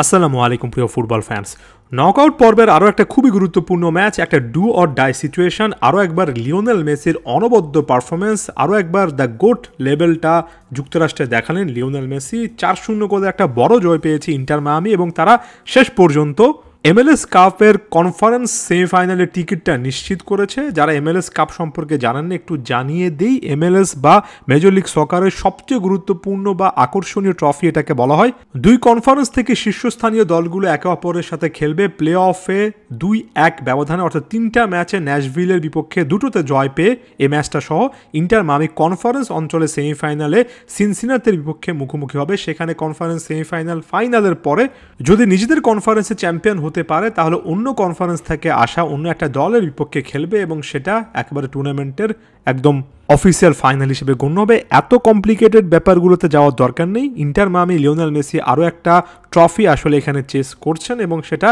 আসসালামু আলাইকুম প্রিয় ফুটবল ফ্যান্স। নকআউট পর্বের আরও একটা খুবই গুরুত্বপূর্ণ ম্যাচ, একটা ডু অর ডাই সিচুয়েশন। আরও একবার লিওনেল মেসির অনবদ্য পারফরমেন্স, আরও একবার দ্য গোট লেভেলটা যুক্তরাষ্ট্রে দেখালেন লিওনেল মেসি। 4-0 করে একটা বড় জয় পেয়েছে ইন্টার মায়ামি এবং তারা শেষ পর্যন্ত MLS কাপের কনফারেন্স সেমিফাইনালের টিকিটটা নিশ্চিত করেছে। যারা MLS কাপ সম্পর্কে জানেন না একটু জানিয়ে দিই। MLS বা মেজর লিগ সকারের সবচেয়ে গুরুত্বপূর্ণ বা আকর্ষণীয় ট্রফি এটাকে বলা হয়। দুই কনফারেন্স থেকে শীর্ষস্থানীয় দলগুলো একে অপরের সাথে খেলবে প্লে অফে 2-1 ব্যবধানে, অর্থাৎ 3টা ম্যাচে ন্যাশভিলের বিপক্ষে দুটোতে জয় পেয়ে এই ম্যাচটা সহ ইন্টার মায়ামি কনফারেন্স অঞ্চলে সেমিফাইনালে সিনসিনাতির বিপক্ষে মুখোমুখি হবে। সেখানে কনফারেন্স সেমিফাইনাল ফাইনালের পরে যদি নিজেদের কনফারেন্সে চ্যাম্পিয়ন হতে পারে তাহলে অন্য কনফারেন্স থেকে আসা অন্য একটা দলের বিপক্ষে খেলবে এবং সেটা একেবারে টুর্নামেন্টের একদম অফিসিয়াল ফাইনাল হিসেবে গণ্য হবে। এত কমপ্লিকেটেড ব্যাপারগুলোতে যাওয়ার দরকার নেই। ইন্টার মায়ামি লিওনেল মেসি আরও একটা ট্রফি আসলে এখানে চেস করছেন এবং সেটা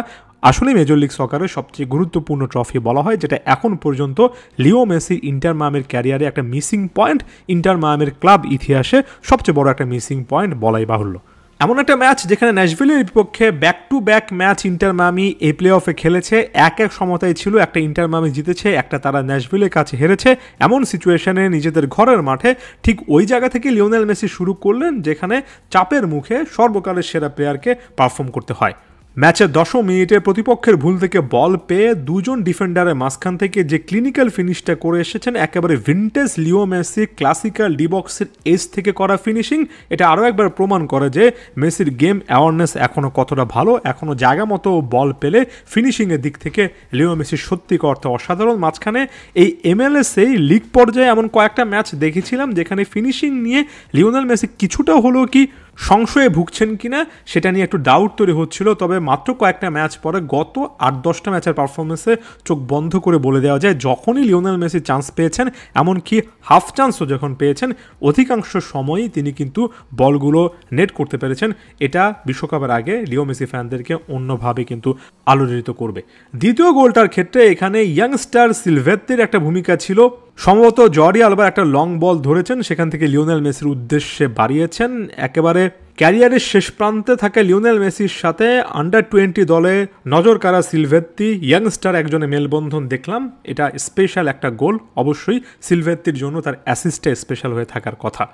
আসলে মেজর লিগ সকারের সবচেয়ে গুরুত্বপূর্ণ ট্রফি বলা হয়, যেটা এখন পর্যন্ত লিও মেসি ইন্টার মায়ামির ক্যারিয়ারে একটা মিসিং পয়েন্ট, ইন্টার মায়ামির ক্লাব ইতিহাসে সবচেয়ে বড় একটা মিসিং পয়েন্ট বলাই বাহুল্য। এমন একটা ম্যাচ যেখানে ন্যাশভিলের বিপক্ষে back to back match inter Miami এই প্লে অফে খেলেছে, এক সমতায় ছিল, একটা ইন্টার মায়ামি জিতেছে, একটা তারা ন্যাশভিলের কাছে হেরেছে। এমন সিচুয়েশনে নিজেদের ঘরের মাঠে ঠিক ওই জায়গা থেকে লিওনেল মেসি শুরু করলেন যেখানে চাপের মুখে সর্বকালের সেরা প্লেয়ারকে পারফর্ম করতে হয়। ম্যাচের 10 মিনিটে প্রতিপক্ষের ভুল থেকে বল পেয়ে দুজন ডিফেন্ডারের মাঝখান থেকে যে ক্লিনিক্যাল ফিনিশটা করে এসেছেন, একেবারে ভিনটেজ লিও মেসি ক্লাসিক্যাল ডিবক্সের এজ থেকে করা ফিনিশিং, এটা আরও একবার প্রমাণ করে যে মেসির গেম অ্যাওয়ারনেস এখনও কতটা ভালো। এখনও জায়গা মতো বল পেলে ফিনিশিংয়ের দিক থেকে লিও মেসি সত্যিকার অর্থে অসাধারণ। মাঝখানে এই MLS-এই লিগ পর্যায়ে এমন কয়েকটা ম্যাচ দেখেছিলাম যেখানে ফিনিশিং নিয়ে লিওনেল মেসি কিছুটা হলেও কি সংশয়ে ভুগছেন কিনা সেটা নিয়ে একটু ডাউট তৈরি হচ্ছিল। তবে মাত্র কয়েকটা ম্যাচ পরে গত 8-10টা ম্যাচের পারফরমেন্সে চোখ বন্ধ করে বলে দেওয়া যায় যখনই লিওনেল মেসি চান্স পেয়েছেন, এমনকি হাফ চান্সও যখন পেয়েছেন, অধিকাংশ সময়ই তিনি কিন্তু বলগুলো নেট করতে পেরেছেন। এটা বিশ্বকাপের আগে লিও মেসি ফ্যানদেরকে অন্যভাবে কিন্তু আলোড়িত করবে। দ্বিতীয় গোলটার ক্ষেত্রে এখানে ইয়াংস্টার সিলভেত্তির একটা ভূমিকা ছিল। সম্ভবত জর্ডি আলবার একটা লং বল ধরেছেন, সেখান থেকে লিওনেল মেসির উদ্দেশ্যে বাড়িয়েছেন। একেবারে ক্যারিয়ারের শেষ প্রান্তে থাকা লিওনেল মেসির সাথে আন্ডার-20 দলে নজর কাড়া সিলভেত্তি ইয়াংস্টার একজনে মেলবন্ধন দেখলাম। এটা স্পেশাল একটা গোল, অবশ্যই সিলভেত্তির জন্য তার অ্যাসিস্টে স্পেশাল হয়ে থাকার কথা।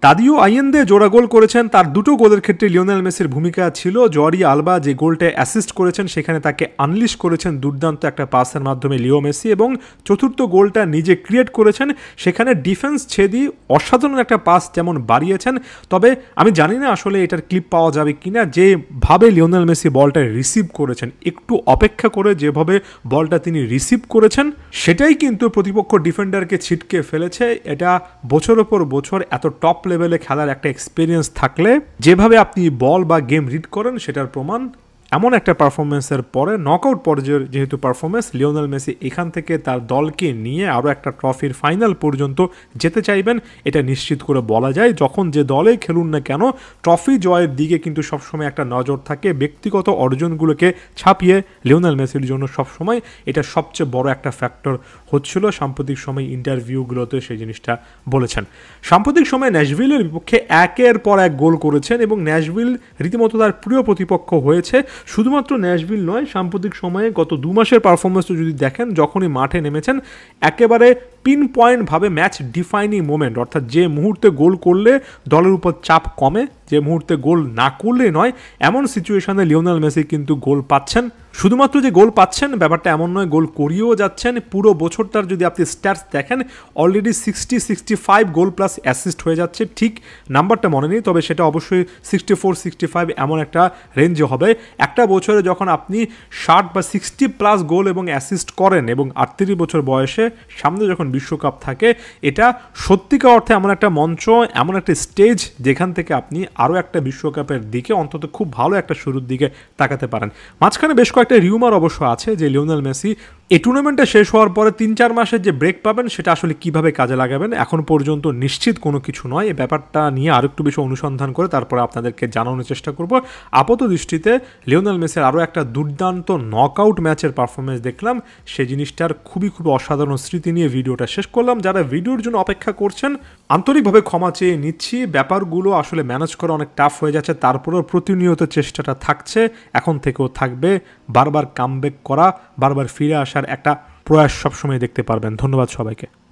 তাদিও আইয়েন্দে জোড়া গোল করেছেন, তার দুটো গোলের ক্ষেত্রে লিওনেল মেসির ভূমিকা ছিল। জর্ডি আলবা যে গোলটা অ্যাসিস্ট করেছেন সেখানে তাকে আনলিশ করেছেন দুর্দান্ত একটা পাসের মাধ্যমে লিও মেসি, এবং চতুর্থ গোলটা নিজে ক্রিয়েট করেছেন, সেখানে ডিফেন্স ছেদি অসাধারণ একটা পাস যেমন বাড়িয়েছেন। তবে আমি জানি না আসলে এটার ক্লিপ পাওয়া যাবে কিনা, যেভাবে লিওনেল মেসি বলটা রিসিভ করেছেন, একটু অপেক্ষা করে যেভাবে বলটা তিনি রিসিভ করেছেন সেটাই কিন্তু প্রতিপক্ষ ডিফেন্ডারকে ছিটকে ফেলেছে। এটা বছরের পর বছর এত টপ লেভেলে খেলার একটা এক্সপিরিয়েন্স থাকলে যেভাবে আপনি বল বা গেম রিড করেন সেটার প্রমাণ। এমন একটা পারফরমেন্সের পরে নকআউট পর্যায়ের যেহেতু পারফরমেন্স, লিওনেল মেসি এখান থেকে তার দলকে নিয়ে আরও একটা ট্রফির ফাইনাল পর্যন্ত যেতে চাইবেন, এটা নিশ্চিত করে বলা যায়। যখন যে দলে খেলুন না কেন, ট্রফি জয়ের দিকে কিন্তু সবসময় একটা নজর থাকে। ব্যক্তিগত অর্জনগুলোকে ছাপিয়ে লিওনেল মেসির জন্য সবসময় এটা সবচেয়ে বড় একটা ফ্যাক্টর হচ্ছিল। সাম্প্রতিক সময় ইন্টারভিউগুলোতে সেই জিনিসটা বলেছেন। সাম্প্রতিক সময় ন্যাশভিলের বিপক্ষে একের পর এক গোল করেছেন এবং ন্যাশভিল রীতিমতো তার প্রিয় প্রতিপক্ষ হয়েছে। শুধুমাত্র ন্যাশভিল নয়, সাম্প্রতিক সময়ে গত 2 মাসের পারফরমেন্সও যদি দেখেন, যখনই মাঠে নেমেছেন একেবারে পিন পয়েন্টভাবে ম্যাচ ডিফাইনিং মোমেন্ট, অর্থাৎ যে মুহূর্তে গোল করলে দলের উপর চাপ কমে, যে মুহূর্তে গোল না করলে নয়, এমন সিচুয়েশনে লিওনেল মেসি কিন্তু গোল পাচ্ছেন। শুধুমাত্র যে গোল পাচ্ছেন ব্যাপারটা এমন নয়, গোল করিয়েও যাচ্ছেন। পুরো বছরটার যদি আপনি স্ট্যাটস দেখেন, অলরেডি 60-65 গোল প্লাস অ্যাসিস্ট হয়ে যাচ্ছে। ঠিক নাম্বারটা মনে নেই, তবে সেটা অবশ্যই 64-65 এমন একটা রেঞ্জে হবে। একটা বছরে যখন আপনি 60 বা 60 প্লাস গোল এবং অ্যাসিস্ট করেন এবং 38 বছর বয়সে সামনে যখন বিশ্বকাপ থাকে, এটা সত্যিকার অর্থে এমন একটা মঞ্চ, এমন একটা স্টেজ যেখান থেকে আপনি আরও একটা বিশ্বকাপের দিকে অন্তত খুব ভালো একটা শুরুর দিকে তাকাতে পারেন। মাঝখানে বেশ কয়েকটা রিউমার অবশ্য আছে যে লিওনেল মেসি এই টুর্নামেন্টটা শেষ হওয়ার পরে 3-4 মাসের যে ব্রেক পাবেন সেটা আসলে কিভাবে কাজে লাগাবেন এখন পর্যন্ত নিশ্চিত কোনো কিছু নয়। এই ব্যাপারটা নিয়ে আরও একটু বেশি অনুসন্ধান করে তারপরে আপনাদেরকে জানানোর চেষ্টা করব। আপাত দৃষ্টিতে লিওনেল মেসির আরও একটা দুর্দান্ত নকআউট ম্যাচের পারফরমেন্স দেখলাম, সেই জিনিসটার খুবই অসাধারণ স্মৃতি নিয়ে ভিডিওটা ভিডিওটা শেষ করলাম। যারা ভিডিওর জন্য অপেক্ষা করছেন আন্তরিকভাবে ক্ষমা চেয়ে নিচ্ছি, ব্যাপারগুলো আসলে ম্যানেজ করা অনেক টাফ হয়ে যাচ্ছে, তারপরেও প্রতিনিয়ত চেষ্টাটা থাকছে, এখন থেকেও থাকবে। বারবার কামব্যাক করা, বারবার ফিরে আসার একটা প্রয়াস সবসময় দেখতে পারবেন। ধন্যবাদ সবাইকে।